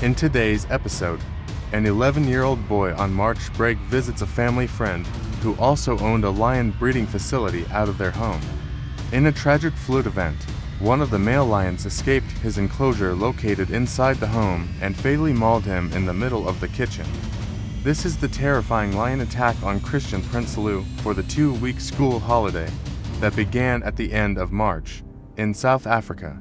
In today's episode, an 11-year-old boy on March break visits a family friend who also owned a lion breeding facility out of their home. In a tragic flood event, one of the male lions escaped his enclosure located inside the home and fatally mauled him in the middle of the kitchen. This is the terrifying lion attack on Kristian Prinsloo for the 2-week school holiday that began at the end of March in South Africa.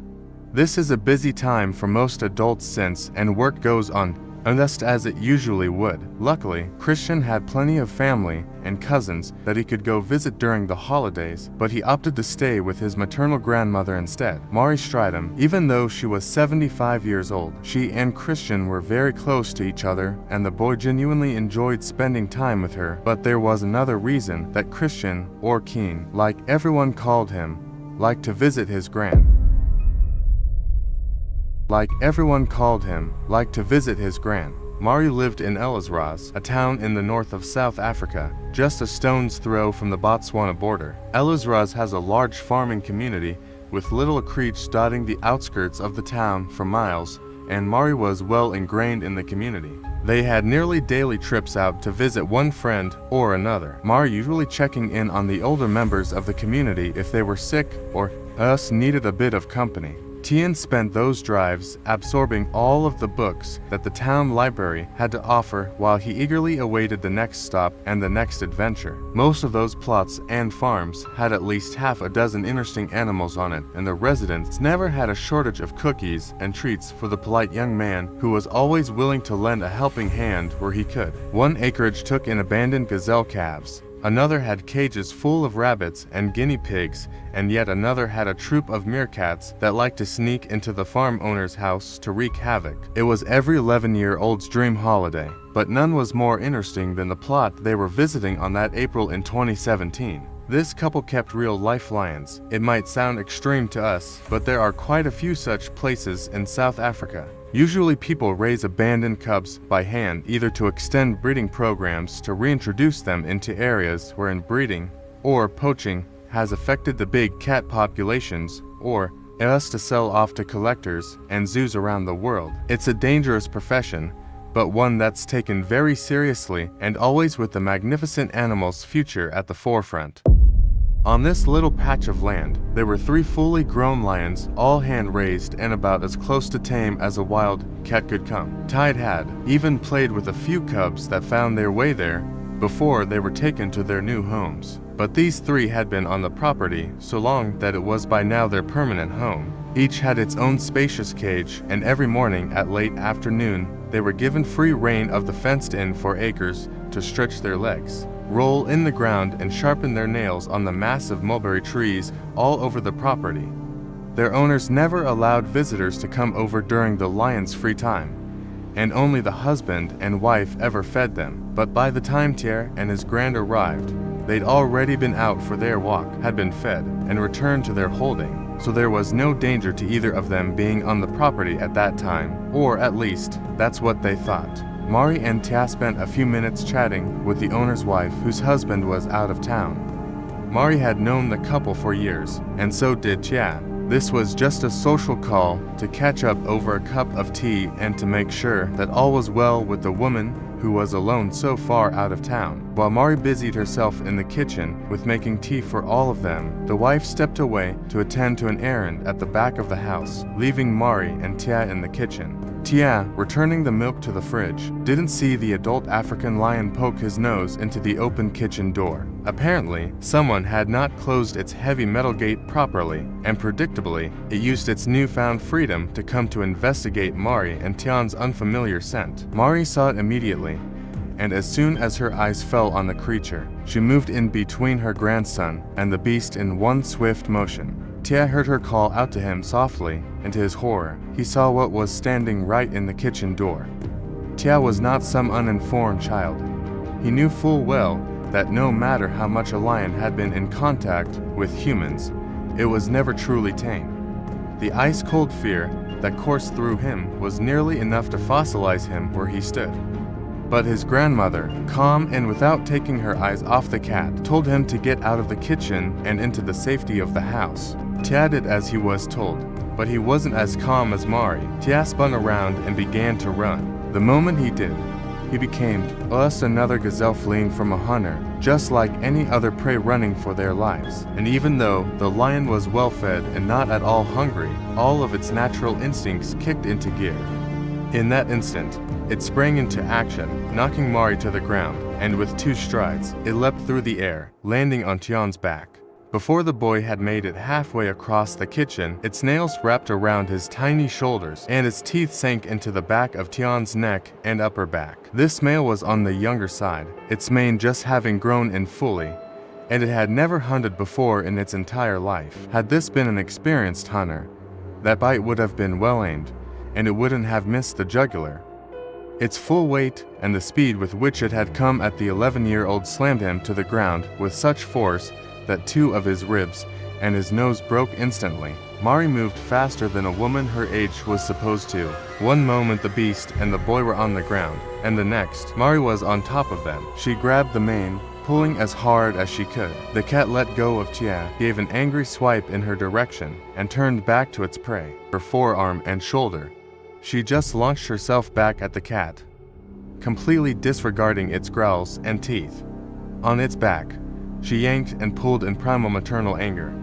This is a busy time for most adults since and work goes on just as it usually would. Luckily, Kristian had plenty of family and cousins that he could go visit during the holidays, but he opted to stay with his maternal grandmother instead, Mari Stridham. Even though she was 75 years old, she and Kristian were very close to each other and the boy genuinely enjoyed spending time with her. But there was another reason that Kristian, or Keen, like everyone called him, liked to visit his gran. Mari lived in Ellisras, a town in the north of South Africa, just a stone's throw from the Botswana border. Ellisras has a large farming community with little creeks dotting the outskirts of the town for miles, and Mari was well ingrained in the community. They had nearly daily trips out to visit one friend or another, Mari usually checking in on the older members of the community if they were sick or needed a bit of company. Tian spent those drives absorbing all of the books that the town library had to offer while he eagerly awaited the next stop and the next adventure. Most of those plots and farms had at least half a dozen interesting animals on it, and the residents never had a shortage of cookies and treats for the polite young man who was always willing to lend a helping hand where he could. One acreage took in abandoned gazelle calves. Another had cages full of rabbits and guinea pigs, and yet another had a troop of meerkats that liked to sneak into the farm owner's house to wreak havoc. It was every 11-year-old's dream holiday, but none was more interesting than the plot they were visiting on that April in 2017. This couple kept real-life lions. It might sound extreme to us, but there are quite a few such places in South Africa. Usually people raise abandoned cubs by hand, either to extend breeding programs to reintroduce them into areas where inbreeding or poaching has affected the big cat populations, or to sell off to collectors and zoos around the world. It's a dangerous profession, but one that's taken very seriously and always with the magnificent animal's future at the forefront. On this little patch of land, there were 3 fully grown lions, all hand-raised and about as close to tame as a wild cat could come. Tide had even played with a few cubs that found their way there before they were taken to their new homes. But these 3 had been on the property so long that it was by now their permanent home. Each had its own spacious cage, and every morning at late afternoon, they were given free rein of the fenced-in 4 acres to stretch their legs, roll in the ground, and sharpen their nails on the massive mulberry trees all over the property. Their owners never allowed visitors to come over during the lions' free time, and only the husband and wife ever fed them. But by the time Tier and his grand arrived, they'd already been out for their walk, had been fed, and returned to their holding, so there was no danger to either of them being on the property at that time, or at least, that's what they thought. Mari and Tia spent a few minutes chatting with the owner's wife, whose husband was out of town. Mari had known the couple for years, and so did Tia. This was just a social call to catch up over a cup of tea and to make sure that all was well with the woman who was alone so far out of town. While Mari busied herself in the kitchen with making tea for all of them, the wife stepped away to attend to an errand at the back of the house, leaving Mari and Tia in the kitchen. Tia, returning the milk to the fridge, didn't see the adult African lion poke his nose into the open kitchen door. Apparently, someone had not closed its heavy metal gate properly, and predictably, it used its newfound freedom to come to investigate Mari and Tian's unfamiliar scent. Mari saw it immediately, and as soon as her eyes fell on the creature, she moved in between her grandson and the beast in one swift motion. Tia heard her call out to him softly, and to his horror, he saw what was standing right in the kitchen door. Tia was not some uninformed child. He knew full well that no matter how much a lion had been in contact with humans, it was never truly tame. The ice-cold fear that coursed through him was nearly enough to fossilize him where he stood. But his grandmother, calm and without taking her eyes off the cat, told him to get out of the kitchen and into the safety of the house. Tia did as he was told, But he wasn't as calm as Mari. Tia spun around and began to run. The moment he did, he became just another gazelle fleeing from a hunter, just like any other prey running for their lives. And even though the lion was well fed and not at all hungry, all of its natural instincts kicked into gear. In that instant, it sprang into action, knocking Mari to the ground, and with 2 strides, it leapt through the air, landing on Tian's back. Before the boy had made it halfway across the kitchen, its nails wrapped around his tiny shoulders, and its teeth sank into the back of Tian's neck and upper back. This male was on the younger side, its mane just having grown in fully, and it had never hunted before in its entire life. Had this been an experienced hunter, that bite would have been well aimed, and it wouldn't have missed the jugular. Its full weight and the speed with which it had come at the 11-year-old slammed him to the ground with such force that 2 of his ribs and his nose broke instantly. Mari moved faster than a woman her age was supposed to. One moment the beast and the boy were on the ground, and the next, Mari was on top of them. She grabbed the mane, pulling as hard as she could. The cat let go of Tia, gave an angry swipe in her direction, and turned back to its prey, her forearm and shoulder. She just launched herself back at the cat, completely disregarding its growls and teeth. On its back, she yanked and pulled in primal maternal anger.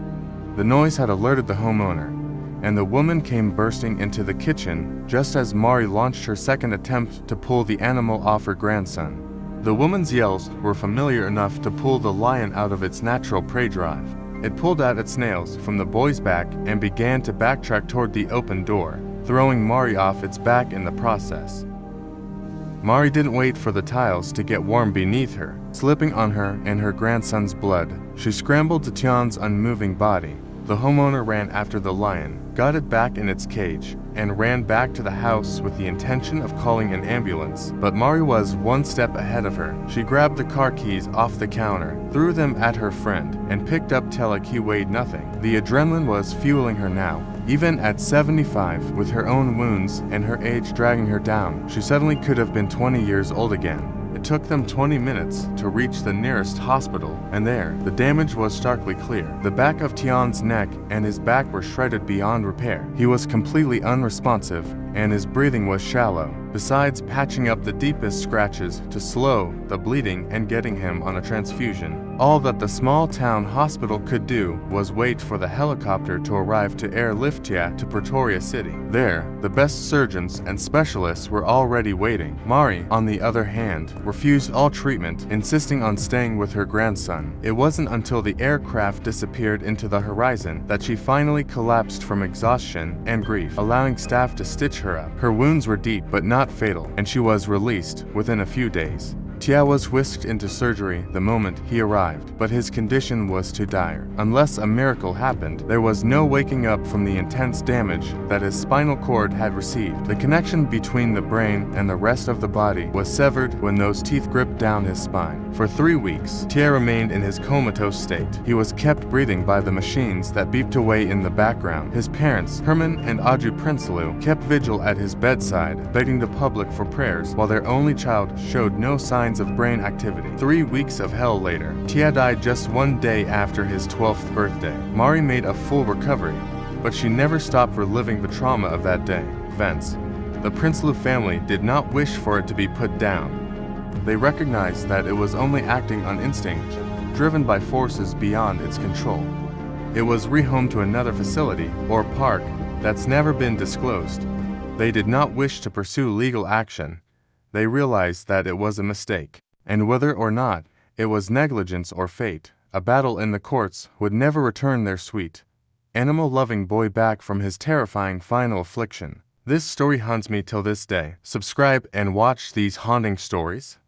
The noise had alerted the homeowner, and the woman came bursting into the kitchen just as Mari launched her second attempt to pull the animal off her grandson. The woman's yells were familiar enough to pull the lion out of its natural prey drive. It pulled out its nails from the boy's back and began to backtrack toward the open door, throwing Mari off its back in the process. Mari didn't wait for the tiles to get warm beneath her. Slipping on her and her grandson's blood, she scrambled to Tian's unmoving body. The homeowner ran after the lion, got it back in its cage, and ran back to the house with the intention of calling an ambulance. But Mari was 1 step ahead of her. She grabbed the car keys off the counter, threw them at her friend, and picked up Tia like he weighed nothing. The adrenaline was fueling her now. Even at 75, with her own wounds and her age dragging her down, she suddenly could have been 20 years old again. It took them 20 minutes to reach the nearest hospital, and there, the damage was starkly clear. The back of Tian's neck and his back were shredded beyond repair. He was completely unresponsive, and his breathing was shallow, besides patching up the deepest scratches to slow the bleeding and getting him on a transfusion. All that the small town hospital could do was wait for the helicopter to arrive to airlift Tia to Pretoria City. There, the best surgeons and specialists were already waiting. Mari, on the other hand, refused all treatment, insisting on staying with her grandson. It wasn't until the aircraft disappeared into the horizon that she finally collapsed from exhaustion and grief, allowing staff to stitch her up. Her wounds were deep but not fatal, and she was released within a few days. Tia was whisked into surgery the moment he arrived, but his condition was too dire. Unless a miracle happened, there was no waking up from the intense damage that his spinal cord had received. The connection between the brain and the rest of the body was severed when those teeth gripped down his spine. For 3 weeks, Tia remained in his comatose state. He was kept breathing by the machines that beeped away in the background. His parents, Herman and Audrey Prinsloo, kept vigil at his bedside, begging the public for prayers, while their only child showed no signs of brain activity. 3 weeks of hell later, Tia died just 1 day after his 12th birthday. Mari made a full recovery, but she never stopped reliving the trauma of that day. Events. The Prinsloo family did not wish for it to be put down. They recognized that it was only acting on instinct, driven by forces beyond its control. It was rehomed to another facility, or park, that's never been disclosed. They did not wish to pursue legal action. They realized that it was a mistake, and whether or not it was negligence or fate, a battle in the courts would never return their sweet, animal-loving boy back from his terrifying final affliction. This story haunts me till this day. Subscribe and watch these haunting stories.